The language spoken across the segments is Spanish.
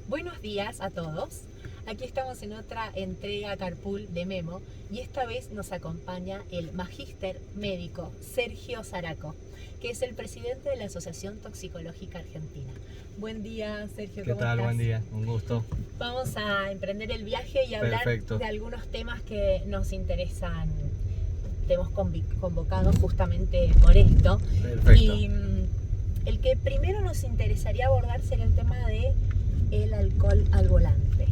Buenos días a todos. Aquí estamos en otra entrega Carpool de Memo y esta vez nos acompaña el magíster médico Sergio Zaraco, que es el presidente de la Asociación Toxicológica Argentina. Buen día, Sergio. ¿Qué tal? ¿Cómo estás? Buen día, un gusto. Vamos a emprender el viaje y hablar Perfecto. de algunos temas que nos interesan. Te hemos convocado justamente por esto. Perfecto. Y el que primero nos interesaría abordar sería el tema de el alcohol al volante,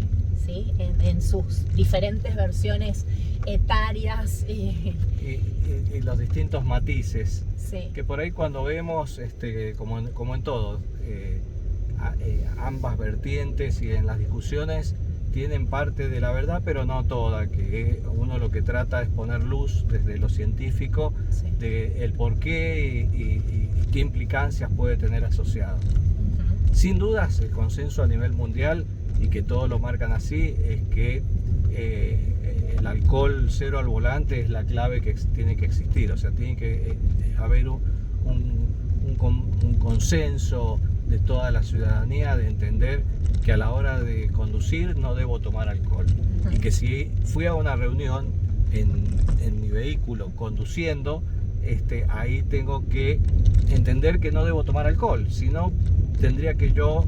¿sí? En sus diferentes versiones etarias. Y los distintos matices, Sí. que por ahí cuando vemos, como en todo, ambas vertientes y en las discusiones tienen parte de la verdad, pero no toda, que uno lo que trata es poner luz desde lo científico Sí. de el por qué y qué implicancias puede tener asociado. Ujú. Sin dudas, el consenso a nivel mundial, y que todos lo marcan así, es que el alcohol cero al volante es la clave que tiene que existir. O sea, tiene que haber un consenso de toda la ciudadanía de entender que a la hora de conducir no debo tomar alcohol. Ujú. Y que si fui a una reunión en mi vehículo conduciendo, ahí tengo que entender que no debo tomar alcohol, sino tendría que yo,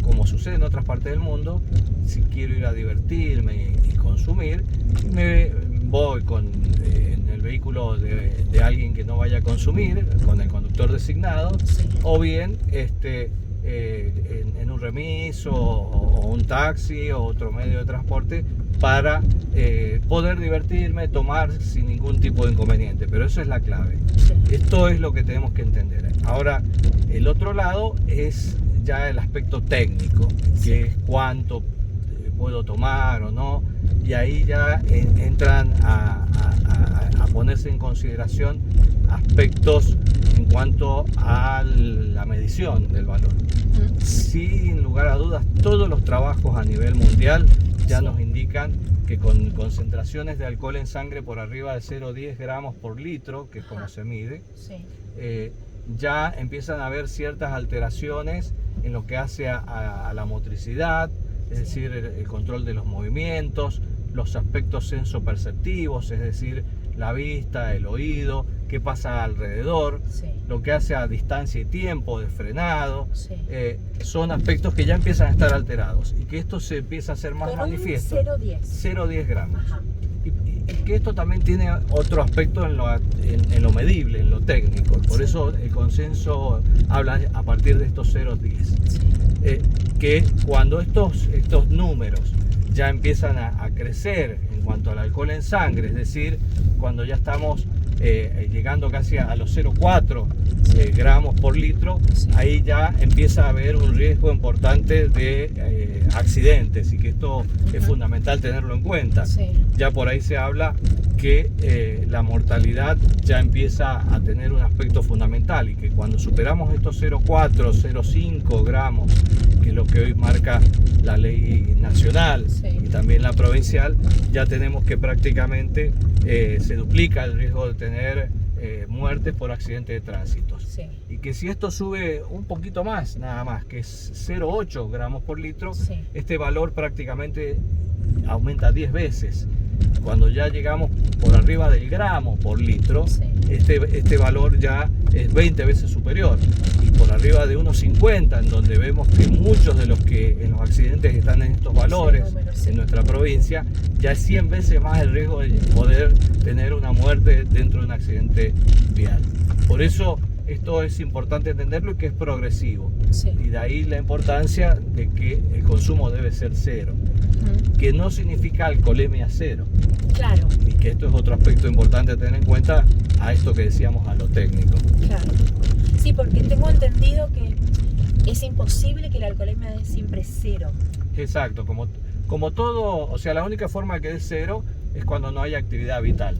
como sucede en otras partes del mundo, si quiero ir a divertirme y consumir, me voy en el vehículo de alguien que no vaya a consumir, con el conductor designado, Sí. o bien en un remis o un taxi o otro medio de transporte para poder divertirme, tomar sin ningún tipo de inconveniente. Pero eso es la clave. Sí. Esto es lo que tenemos que entender. Ahora, el otro lado es ya el aspecto técnico, que es cuánto puedo tomar o no, y ahí ya entran a ponerse en consideración aspectos en cuanto a la medición del valor. Ujú. Sin lugar a dudas, todos los trabajos a nivel mundial ya Sí. nos indican que con concentraciones de alcohol en sangre por arriba de 0,10 gramos por litro, que es como Ajá. se mide, Sí. ya empiezan a haber ciertas alteraciones en lo que hace a la motricidad, es Sí. decir, el control de los movimientos, los aspectos sensoperceptivos, es decir, la vista, el oído, qué pasa alrededor, Sí. lo que hace a distancia y tiempo de frenado, Sí. son aspectos que ya empiezan a estar alterados y que esto se empieza a hacer más Con un manifiesto. 0,10. 0,10 gramos. Ajá. Y que esto también tiene otro aspecto en lo medible, en lo técnico. Por Sí. eso el consenso habla a partir de estos 0,10. Sí. Que cuando estos números ya empiezan a crecer en cuanto al alcohol en sangre, es decir, cuando ya estamos llegando casi a los 0,4 gramos por litro, Sí. ahí ya empieza a haber un riesgo importante de accidentes, y que esto es Ujú. fundamental tenerlo en cuenta. Sí. Ya por ahí se habla que la mortalidad ya empieza a tener un aspecto fundamental, y que cuando superamos estos 0,4, 0,5 gramos, que es lo que hoy marca la ley nacional, Sí. y también la provincial, ya tenemos que prácticamente se duplica el riesgo de tener muertes por accidente de tránsito. Sí. Y que si esto sube un poquito más, nada más, que es 0,8 gramos por litro, Sí. este valor prácticamente aumenta 10 veces. Cuando ya llegamos por arriba del gramo por litro, Sí. este valor ya es 20 veces superior. Y por arriba de 1,50, en donde vemos que muchos de los que en los accidentes están en estos valores, número, sí. en nuestra provincia, ya es 100 veces más el riesgo de poder tener una muerte dentro de un accidente vial. Por eso esto es importante entenderlo, y que es progresivo. Sí. Y de ahí la importancia de que el consumo debe ser cero, Ujú. que no significa alcoholemia cero, Claro. y que esto es otro aspecto importante a tener en cuenta a esto que decíamos, a lo técnico. Claro. Sí, porque tengo entendido que es imposible que la alcoholemia dé siempre cero. Exacto, como todo, o sea, la única forma que es cero es cuando no hay actividad vital.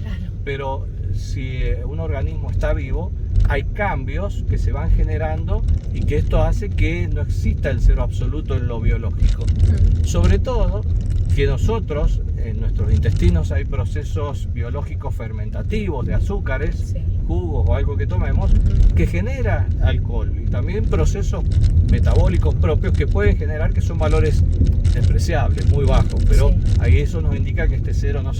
Claro. Pero si un organismo está vivo, hay cambios que se van generando, y que esto hace que no exista el cero absoluto en lo biológico. Ujú. Sobre todo que nosotros, en nuestros intestinos hay procesos biológicos fermentativos de azúcares, Sí. jugos o algo que tomemos, que genera alcohol y también procesos metabólicos propios que pueden generar, que son valores despreciables, muy bajos, pero Sí. ahí eso nos indica que este cero no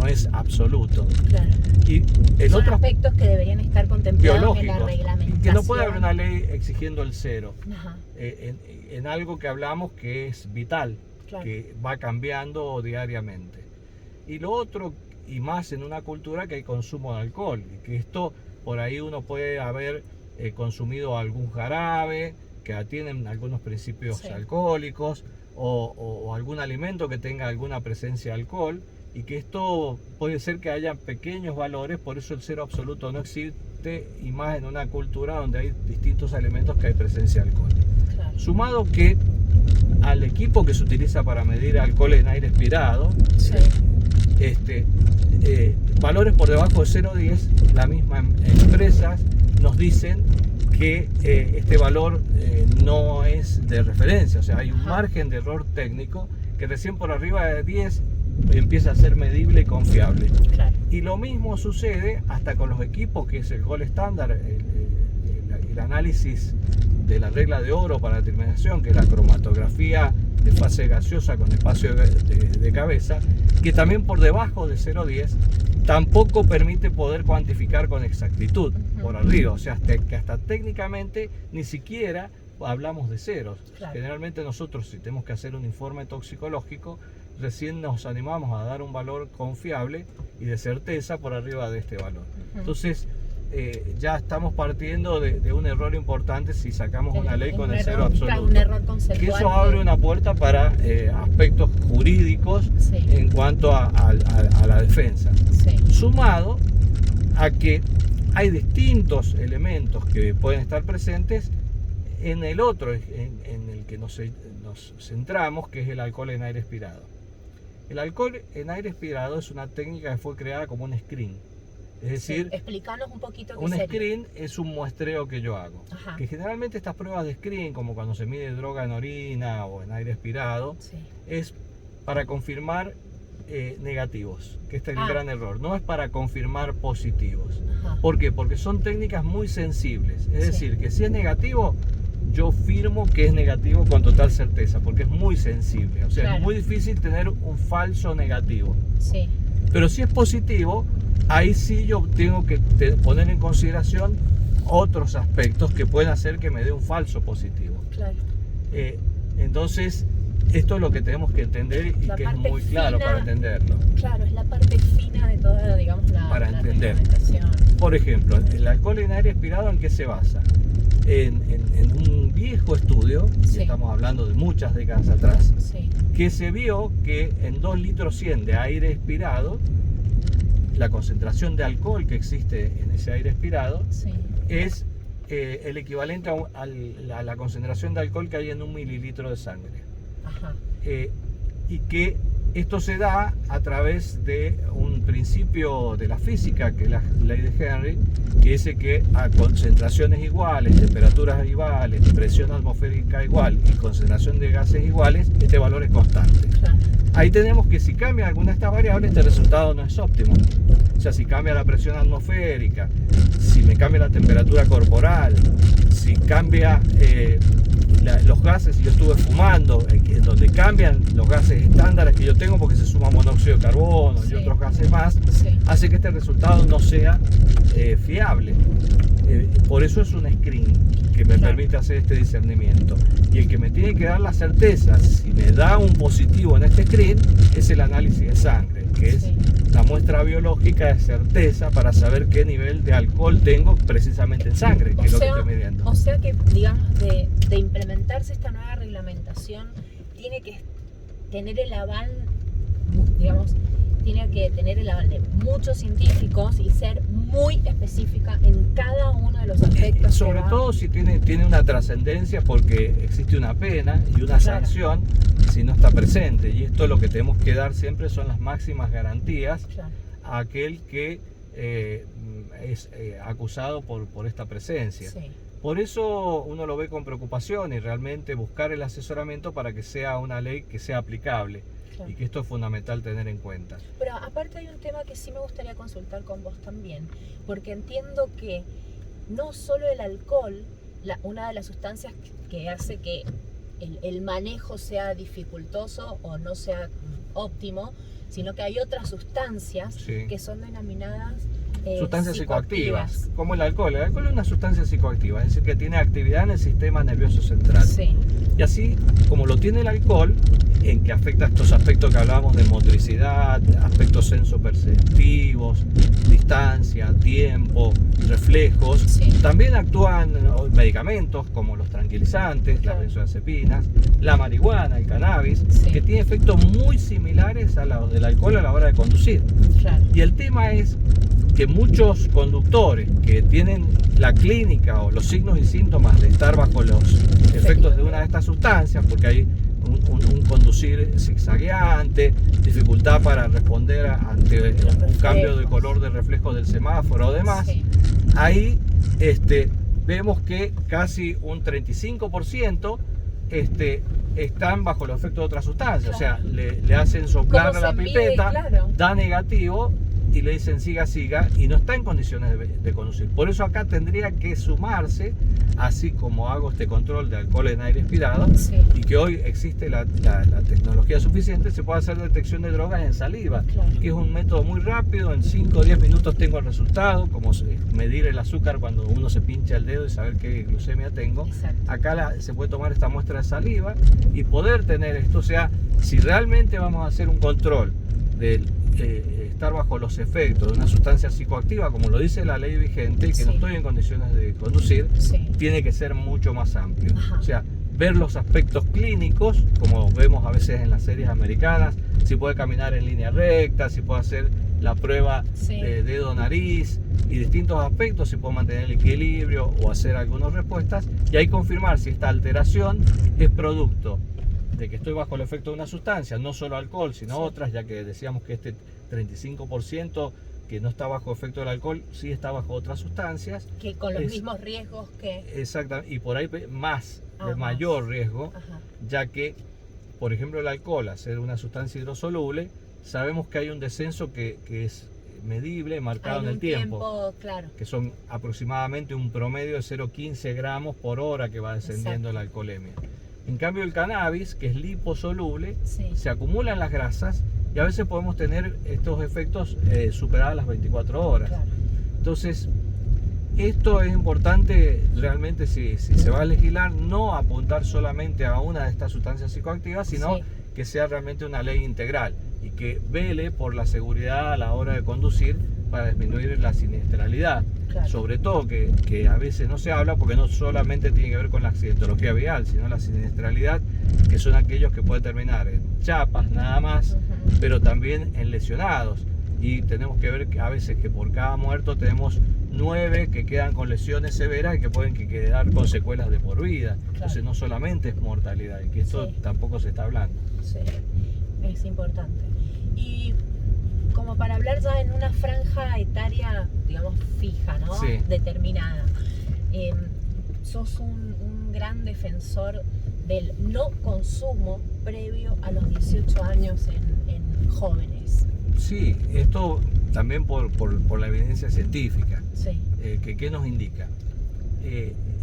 es absoluto. Claro. Y el Son otro aspectos que deberían estar contemplados en la biológico, reglamentación. que no puede haber una ley exigiendo el cero Ajá, en algo que hablamos que es vital, claro. que va cambiando diariamente. Y lo otro, y más en una cultura que hay consumo de alcohol, y que esto por ahí uno puede haber consumido algún jarabe que tienen algunos principios Sí. alcohólicos o algún alimento que tenga alguna presencia de alcohol, y que esto puede ser que haya pequeños valores, por eso el cero absoluto no existe, y más en una cultura donde hay distintos alimentos que hay presencia de alcohol. Claro. Sumado que al equipo que se utiliza para medir alcohol en aire expirado, Sí. Valores por debajo de 0,10, las mismas empresas nos dicen que este valor no es de referencia, o sea, hay un Ajá. margen de error técnico que recién por arriba de 10 empieza a ser medible y confiable. Claro. Y lo mismo sucede hasta con los equipos, que es el gold estándar, el análisis de la regla de oro para la determinación, que es la cromatografía de fase gaseosa con espacio de cabeza, que también por debajo de 0,10 tampoco permite poder cuantificar con exactitud por arriba, o sea, que hasta técnicamente ni siquiera hablamos de ceros. Claro. Generalmente nosotros, si tenemos que hacer un informe toxicológico, recién nos animamos a dar un valor confiable y de certeza por arriba de este valor. Entonces ya estamos partiendo de un error importante si sacamos una ley con el cero absoluto. Un error conceptual. Que eso abre una puerta para aspectos jurídicos Sí. en cuanto a la defensa. Sí. Sumado a que hay distintos elementos que pueden estar presentes en el otro, en el que nos centramos, que es el alcohol en aire expirado. El alcohol en aire expirado es una técnica que fue creada como un screen. Es decir, Sí. Explícanos un poquito qué un sería. screen es un muestreo que yo hago. Ajá. Que generalmente estas pruebas de screen, como cuando se mide droga en orina o en aire expirado, Sí. es para confirmar negativos, que este es el Ah. gran error. No es para confirmar positivos. Ajá. ¿Por qué? Porque son técnicas muy sensibles. Es Sí. decir, que si es negativo, yo firmo que es negativo con total certeza, porque es muy sensible. O sea, Claro. es muy difícil tener un falso negativo. Sí. Pero si es positivo, ahí sí yo tengo que poner en consideración otros aspectos que pueden hacer que me dé un falso positivo. Claro. Entonces, esto es lo que tenemos que entender y La que es parte muy claro fina. para entenderlo. Claro, es la parte fina de toda, digamos, Para la entender. reglamentación. Por ejemplo, el alcohol en aire expirado, ¿en qué se basa? En un viejo estudio, Sí. estamos hablando de muchas décadas atrás, Sí. que se vio que en 2 litros 100 de aire expirado, la concentración de alcohol que existe en ese aire expirado Sí. es el equivalente a la concentración de alcohol que hay en 1 mililitro de sangre. Ajá. Y que esto se da a través de un principio de la física, que es la ley de Henry, que dice que a concentraciones iguales, temperaturas iguales, presión atmosférica igual y concentración de gases iguales, este valor es constante. Claro. Ahí tenemos que si cambia alguna de estas variables, este resultado no es óptimo. O sea, si cambia la presión atmosférica, si me cambia la temperatura corporal, si cambia los gases, si yo estuve fumando, donde cambian los gases estándares que yo tengo porque se suma monóxido de carbono Sí. y otros gases más, Sí. hace que este resultado no sea fiable. Por eso es un screen que me Claro. permite hacer este discernimiento. Y el que me tiene que dar la certeza si me da un positivo en este screen es el análisis de sangre, que es Sí. la muestra biológica de certeza para saber qué nivel de alcohol tengo precisamente en sangre, que es lo que estoy midiendo. O sea que, digamos, de implementarse esta nueva reglamentación, tiene que tener el aval, digamos, tiene que tener el aval de muchos científicos y ser muy específica en cada uno de los aspectos. Sobre todo si tiene una trascendencia, porque existe una pena y una Claro. sanción si no está presente. Y esto lo que tenemos que dar siempre son las máximas garantías Claro. a aquel que es acusado por esta presencia. Sí. Por eso uno lo ve con preocupación y realmente buscar el asesoramiento para que sea una ley que sea aplicable. Claro. Y que esto es fundamental tener en cuenta. Pero aparte hay un tema que sí me gustaría consultar con vos también, porque entiendo que no solo el alcohol, una de las sustancias que hace que el manejo sea dificultoso o no sea óptimo, sino que hay otras sustancias Sí. que son denominadas Sustancias psicoactivas, como el alcohol. El alcohol es una sustancia psicoactiva, es decir, que tiene actividad en el sistema nervioso central. Sí, Y así como lo tiene el alcohol, en que afecta estos aspectos que hablábamos de motricidad, aspectos sensoperceptivos, distancia, tiempo, reflejos, sí, también actúan medicamentos como los tranquilizantes, Claro. las benzodiazepinas, la marihuana, el cannabis, Sí. que tienen efectos muy similares a los del alcohol a la hora de conducir. claro. Y el tema es que muchos conductores que tienen la clínica o los signos y síntomas de estar bajo los efectos de una de estas sustancias, porque hay un conducir zigzagueante, dificultad para responder ante un cambio de color de reflejo del semáforo o demás, Sí, ahí vemos que casi un 35% están bajo los efectos de otras sustancias. O sea, le hacen soplar ¿Cómo la se mide? pipeta, Claro. da negativo y le dicen siga y no está en condiciones de conducir. Por eso acá tendría que sumarse, así como hago este control de alcohol en aire expirado, Sí. y que hoy existe la tecnología suficiente, se puede hacer detección de drogas en saliva, Claro. que es un método muy rápido, en 5 o 10 minutos tengo el resultado, como medir el azúcar cuando uno se pincha el dedo y saber qué glucemia tengo. Exacto. Acá se puede tomar esta muestra de saliva y poder tener esto. O sea, si realmente vamos a hacer un control de estar bajo los efectos de una sustancia psicoactiva, como lo dice la ley vigente, que Sí. no estoy en condiciones de conducir, Sí. tiene que ser mucho más amplio. Ajá. O sea, ver los aspectos clínicos, como vemos a veces en las series americanas, si puede caminar en línea recta, si puede hacer la prueba Sí. de dedo-nariz y distintos aspectos, si puede mantener el equilibrio o hacer algunas respuestas, y ahí confirmar si esta alteración es producto de que estoy bajo el efecto de una sustancia, no solo alcohol, sino Sí. otras, ya que decíamos que este 35% que no está bajo efecto del alcohol, sí está bajo otras sustancias. Que con los Es- mismos riesgos que... Exactamente, y por ahí más, de más. mayor riesgo, Ajá. ya que, por ejemplo, el alcohol, al ser una sustancia hidrosoluble, sabemos que hay un descenso que es medible, marcado Hay en el un tiempo, claro. que son aproximadamente un promedio de 0,15 gramos por hora que va descendiendo Exacto. la alcoholemia. En cambio, el cannabis, que es liposoluble, Sí. se acumulan las grasas y a veces podemos tener estos efectos superadas las 24 horas. Claro. Entonces, esto es importante realmente si se va a legislar, no apuntar solamente a una de estas sustancias psicoactivas, sino Sí. que sea realmente una ley integral y que vele por la seguridad a la hora de conducir para disminuir la siniestralidad. Claro. Sobre todo que a veces no se habla porque no solamente tiene que ver con la accidentología vial, sino la siniestralidad, que son aquellos que pueden terminar en chapas nada más, Ujú. pero también en lesionados. Y tenemos que ver que a veces que por cada muerto tenemos 9 que quedan con lesiones severas y que pueden quedar con secuelas de por vida. Entonces no solamente es mortalidad, y que esto Sí. tampoco se está hablando. Sí, es importante. Y como para hablar ya en una franja etaria, digamos, fija, ¿no? Sí. Determinada. Sos un gran defensor del no consumo previo a los 18 años en jóvenes. Sí, esto también por la evidencia científica. Sí, ¿Qué nos indica?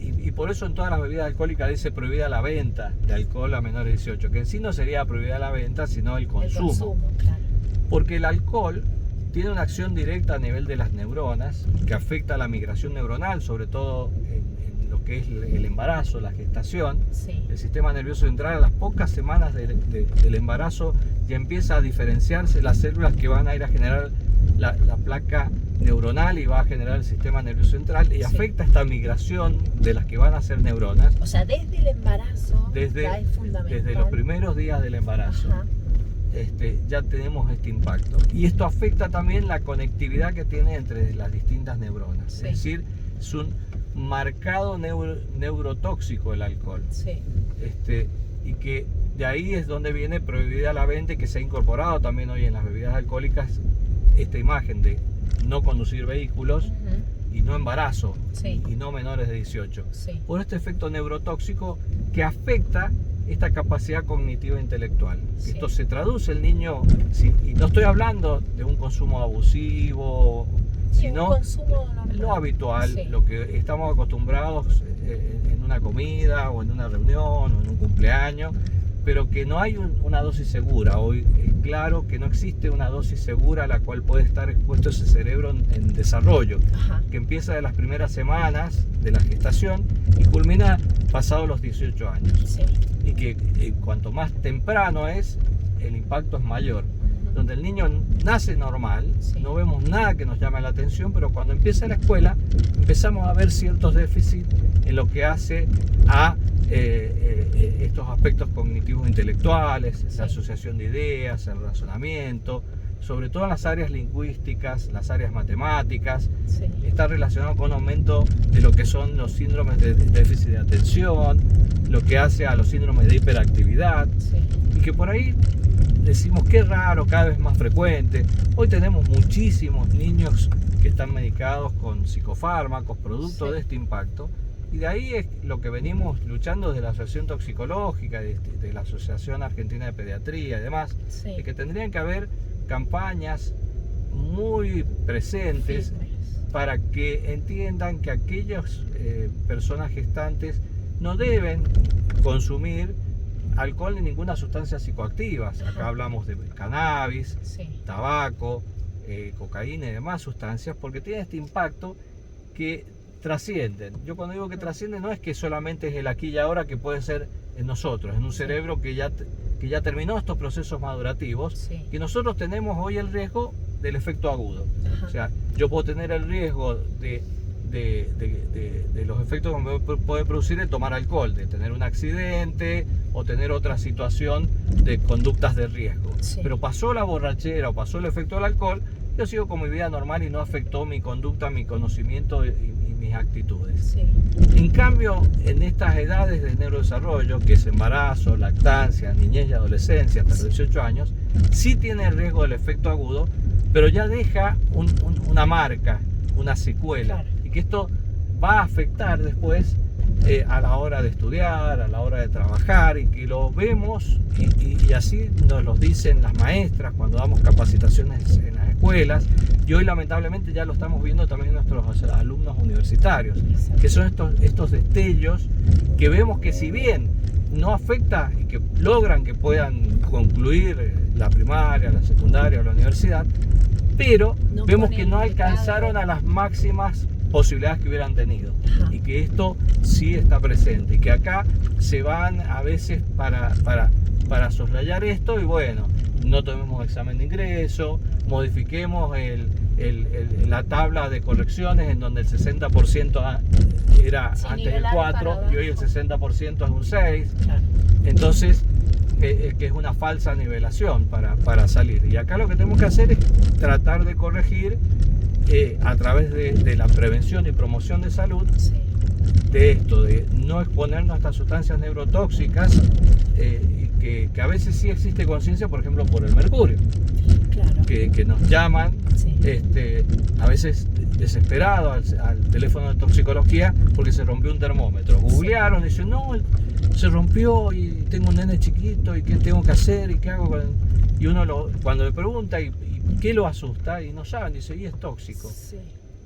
Y por eso en todas las bebidas alcohólicas dice prohibida la venta de alcohol a menores de 18, que en sí no sería prohibida la venta, sino el el consumo. consumo, claro. Porque el alcohol tiene una acción directa a nivel de las neuronas, que afecta a la migración neuronal, sobre todo en lo que es el embarazo, la gestación. Sí, El sistema nervioso central, a las pocas semanas del embarazo, ya empieza a diferenciarse las células que van a ir a generar la placa neuronal y va a generar el sistema nervioso central, y Sí. afecta esta migración de las que van a ser neuronas o sea, desde el embarazo desde, ya es fundamental. desde los primeros días del embarazo. Ajá, Ya tenemos este impacto. Y esto afecta también la conectividad que tiene entre las distintas neuronas. Sí. Es decir, es un marcado neurotóxico el alcohol. sí, Y que de ahí es donde viene prohibida la venta, y que se ha incorporado también hoy en las bebidas alcohólicas esta imagen de no conducir vehículos, ujú, y no embarazo, Sí. y no menores de 18. Sí. Por este efecto neurotóxico que afecta esta capacidad cognitiva e intelectual. Sí. Esto se traduce el niño, y no estoy hablando de un consumo abusivo, Sí, sino un consumo normal. lo habitual, Sí. lo que estamos acostumbrados en una comida o en una reunión o en un cumpleaños, pero que no hay una dosis segura. Hoy es claro que no existe una dosis segura a la cual puede estar expuesto ese cerebro en desarrollo, Ajá. que empieza de las primeras semanas de la gestación y culmina pasados los 18 años. Sí. Y que cuanto más temprano es, el impacto es mayor. Ujú. Donde el niño nace normal, Sí. no vemos nada que nos llame la atención, pero cuando empieza la escuela empezamos a ver ciertos déficits en lo que hace a estos aspectos cognitivos intelectuales, Sí. la asociación de ideas, el razonamiento, sobre todo en las áreas lingüísticas, las áreas matemáticas. Sí. Está relacionado con un aumento de lo que son los síndromes de déficit de atención, lo que hace a los síndromes de hiperactividad, Sí. y que por ahí decimos qué raro, cada vez más frecuente. Hoy tenemos muchísimos niños que están medicados con psicofármacos, producto Sí. de este impacto, y de ahí es lo que venimos luchando desde la Asociación Toxicológica, de la Asociación Argentina de Pediatría y demás, Sí. de que tendrían que haber campañas muy presentes Firmes. para que entiendan que aquellas personas gestantes no deben consumir alcohol ni ninguna sustancia psicoactiva. Acá Ajá. hablamos de cannabis, Sí. tabaco, cocaína y demás sustancias, porque tienen este impacto que trascienden. Yo cuando digo que trascienden no es que solamente es el aquí y ahora, que puede ser en nosotros, en un Sí. cerebro que ya terminó estos procesos madurativos, Sí. que nosotros tenemos hoy el riesgo del efecto agudo. Ajá. O sea, yo puedo tener el riesgo de los efectos que me puede producir el tomar alcohol, de tener un accidente o tener otra situación de conductas de riesgo. Sí. Pero pasó la borrachera o pasó el efecto del alcohol, yo sigo con mi vida normal y no afectó mi conducta, mi conocimiento y mis actitudes. Sí. En cambio, en estas edades de neurodesarrollo, que es embarazo, lactancia, niñez y adolescencia, hasta los 18 años, sí tiene el riesgo del efecto agudo, pero ya deja una marca, una secuela, Claro. y que esto va a afectar después a la hora de estudiar, a la hora de trabajar, y que lo vemos, y así nos lo dicen las maestras cuando damos capacitaciones en las escuelas, y hoy lamentablemente ya lo estamos viendo también en nuestros alumnos universitarios, Exacto. que son estos destellos que vemos que, si bien no afecta y que logran que puedan concluir la primaria, la secundaria o la universidad, pero No vemos ponen que no el grado. alcanzaron a las máximas posibilidades que hubieran tenido, Ajá. y que esto sí está presente, y que acá se van a veces para soslayar esto, y bueno, no tomemos examen de ingreso, modifiquemos la tabla de correcciones en donde el 60% era Sí, antes del nivelar 4 para y hoy el abajo. 60% es un 6. Claro. Entonces, que es una falsa nivelación para salir. Y acá lo que tenemos que hacer es tratar de corregir a través de la prevención y promoción de salud, Sí. de esto, de no exponernos a estas sustancias neurotóxicas, y que a veces sí existe conciencia, por ejemplo, por el mercurio, Claro. que nos llaman Sí. a veces desesperados al teléfono de toxicología porque se rompió un termómetro. Googlearon y dicen, no, se rompió y tengo un nene chiquito y qué tengo que hacer y qué hago. Y uno cuando le pregunta y qué lo asusta, y no saben, dice, y es tóxico. Sí.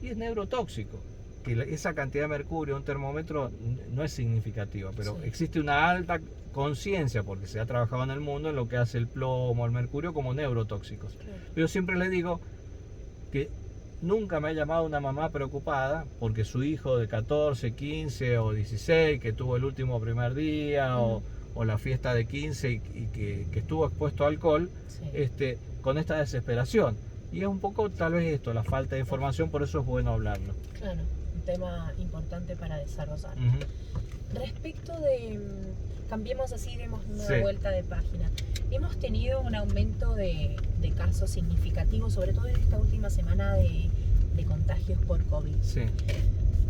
Y es neurotóxico. Que esa cantidad de mercurio en un termómetro no es significativa, pero Sí. existe una alta conciencia, porque se ha trabajado en el mundo, en lo que hace el plomo, el mercurio, como neurotóxicos. Claro. Yo siempre le digo que nunca me ha llamado una mamá preocupada porque su hijo de 14, 15 o 16, que tuvo el último primer día, o la fiesta de 15 y que estuvo expuesto a alcohol, Sí. con esta desesperación. Y es un poco tal vez esto, la falta de información, por eso es bueno hablarlo. Claro. Un tema importante para desarrollar. Ujú. Respecto de, cambiemos así, demos una Sí. vuelta de página. Hemos tenido un aumento de casos significativos, sobre todo en esta última semana de contagios por COVID. Sí.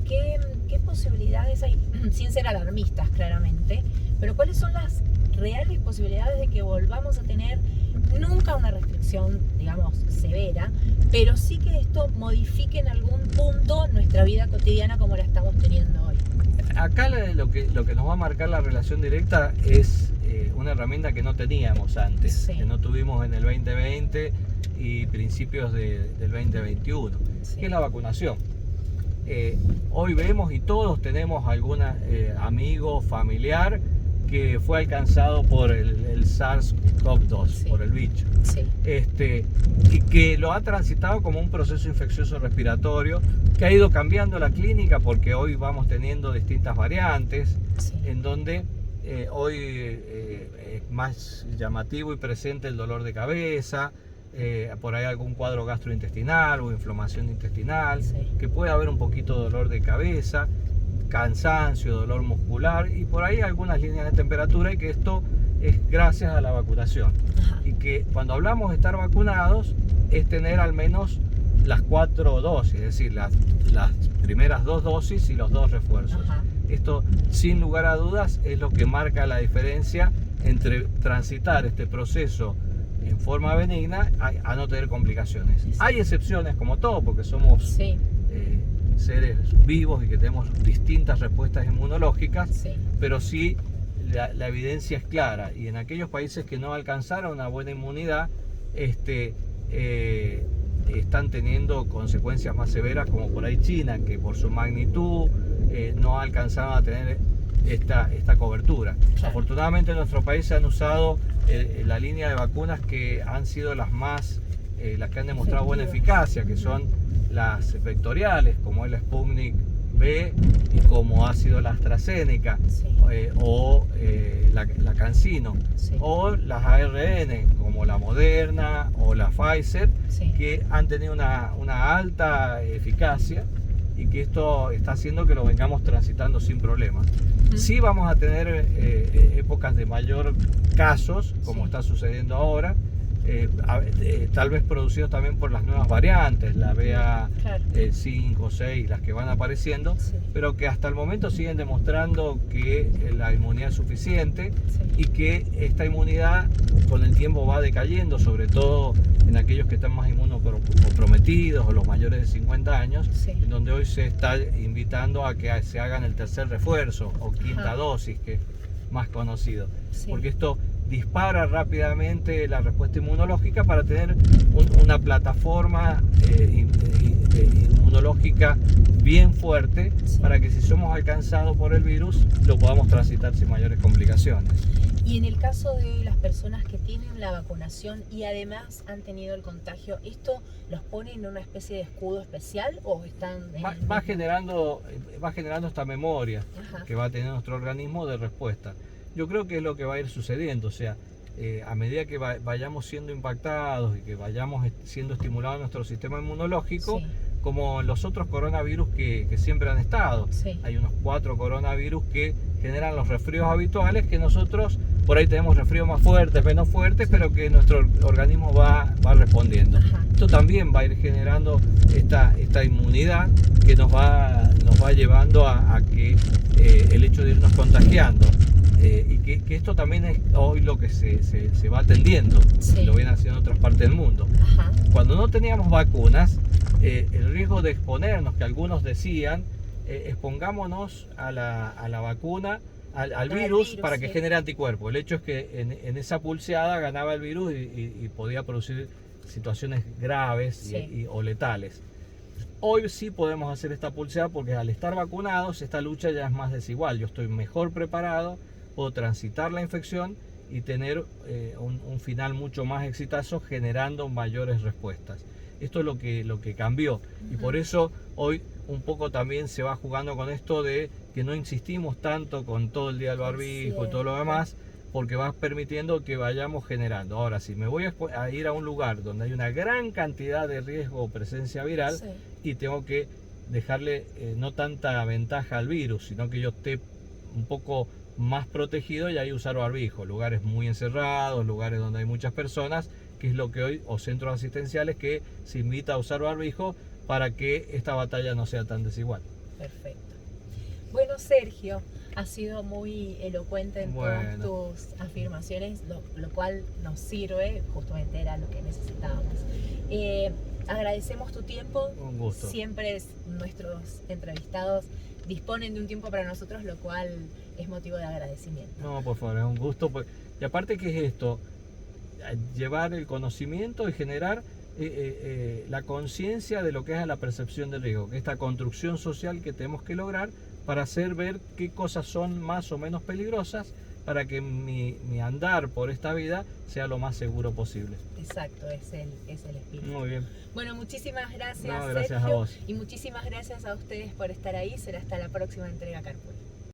¿Qué posibilidades hay, sin ser alarmistas claramente, pero cuáles son las reales posibilidades de que volvamos a tener Nunca una restricción, digamos, severa, pero sí que esto modifique en algún punto nuestra vida cotidiana como la estamos teniendo hoy. Acá lo que nos va a marcar la relación directa es una herramienta que no teníamos antes, Sí. que no tuvimos en el 2020 y principios del 2021, Sí. que es la vacunación. Hoy vemos y todos tenemos algún amigo, familiar que fue alcanzado por el SARS-CoV-2, Sí. por el bicho. Sí. Y que lo ha transitado como un proceso infeccioso respiratorio que ha ido cambiando la clínica porque hoy vamos teniendo distintas variantes, Sí. en donde hoy es más llamativo y presente el dolor de cabeza, por ahí algún cuadro gastrointestinal o inflamación intestinal, Sí. que puede haber un poquito de dolor de cabeza, cansancio, dolor muscular y por ahí algunas líneas de temperatura, y que esto es gracias a la vacunación. Ajá. Y que cuando hablamos de estar vacunados es tener al menos las 4 dosis, es decir, las primeras 2 dosis y los 2 refuerzos. Ajá. Esto, sin lugar a dudas, es lo que marca la diferencia entre transitar este proceso en forma benigna a no tener complicaciones. Sí. Hay excepciones como todo, porque somos Sí. seres vivos y que tenemos distintas respuestas inmunológicas, Sí. pero sí la evidencia es clara, y en aquellos países que no alcanzaron una buena inmunidad están teniendo consecuencias más severas, como por ahí China, que por su magnitud no alcanzaron a tener esta cobertura. Claro. Afortunadamente en nuestro país se han usado la línea de vacunas que han sido las que han demostrado buena eficacia, que son las vectoriales, como el Sputnik B y como ha sido la AstraZeneca, Sí. o la CanSino, Sí. o las ARN, como la Moderna o la Pfizer, Sí. que han tenido una alta eficacia, y que esto está haciendo que lo vengamos transitando sin problemas. Sí vamos a tener épocas de mayor casos, como Sí. está sucediendo ahora, tal vez producidos también por las nuevas variantes, la BA5, 6, las que van apareciendo, Sí. pero que hasta el momento siguen demostrando que la inmunidad es suficiente, Sí. y que esta inmunidad con el tiempo va decayendo, sobre todo en aquellos que están más inmunocomprometidos o los mayores de 50 años, Sí. en donde hoy se está invitando a que se hagan el tercer refuerzo o quinta Ajá. dosis, que es más conocido, Sí. porque esto dispara rápidamente la respuesta inmunológica para tener una plataforma inmunológica bien fuerte, Sí. para que si somos alcanzados por el virus lo podamos transitar sin mayores complicaciones. Y en el caso de las personas que tienen la vacunación y además han tenido el contagio, ¿esto los pone en una especie de escudo especial o están en el Va mismo? generando esta memoria Ajá. que va a tener nuestro organismo de respuesta. Yo creo que es lo que va a ir sucediendo, o sea, a medida que vayamos siendo impactados y que vayamos siendo estimulados nuestro sistema inmunológico, Sí. como los otros coronavirus que siempre han estado. Sí. Hay unos 4 coronavirus que generan los resfríos habituales, que nosotros por ahí tenemos resfríos más fuertes, menos fuertes, pero que nuestro organismo va respondiendo. Ajá. Esto también va a ir generando esta inmunidad que nos va llevando a que el hecho de irnos contagiando, y que esto también es hoy lo que se va atendiendo, Sí. lo vienen haciendo en otras partes del mundo. Ajá. Cuando no teníamos vacunas, el riesgo de exponernos, que algunos decían, expongámonos a la vacuna, al virus, para que sí. genere anticuerpos. El hecho es que en esa pulseada ganaba el virus y podía producir situaciones graves Sí. o letales. Hoy sí podemos hacer esta pulseada, porque al estar vacunados esta lucha ya es más desigual. Yo estoy mejor preparado, puedo transitar la infección y tener un final mucho más exitoso, generando mayores respuestas. Esto es lo que cambió, y por eso hoy un poco también se va jugando con esto de que no insistimos tanto con todo el día del barbijo y todo lo demás, porque va permitiendo que vayamos generando. Ahora, si me voy a ir a un lugar donde hay una gran cantidad de riesgo o presencia viral, Sí. y tengo que dejarle no tanta ventaja al virus, sino que yo esté un poco más protegido, y ahí usar barbijo, lugares muy encerrados, lugares donde hay muchas personas, que es lo que hoy, o centros asistenciales, que se invita a usar barbijo para que esta batalla no sea tan desigual. Perfecto. Bueno, Sergio, Has sido muy elocuente en Bueno. todas tus afirmaciones, lo cual nos sirve, justamente era lo que necesitábamos. Agradecemos tu tiempo. Un gusto. Siempre nuestros entrevistados disponen de un tiempo para nosotros, lo cual es motivo de agradecimiento. No, por favor, es un gusto. Y aparte, ¿qué es esto? Llevar el conocimiento y generar la conciencia de lo que es la percepción del riesgo, que esta construcción social que tenemos que lograr para hacer ver qué cosas son más o menos peligrosas, para que mi andar por esta vida sea lo más seguro posible. Exacto, es el espíritu. Muy bien. Bueno, muchísimas gracias, No, gracias Sergio, a vos. y muchísimas gracias a ustedes por estar ahí. Será hasta la próxima entrega Carpool.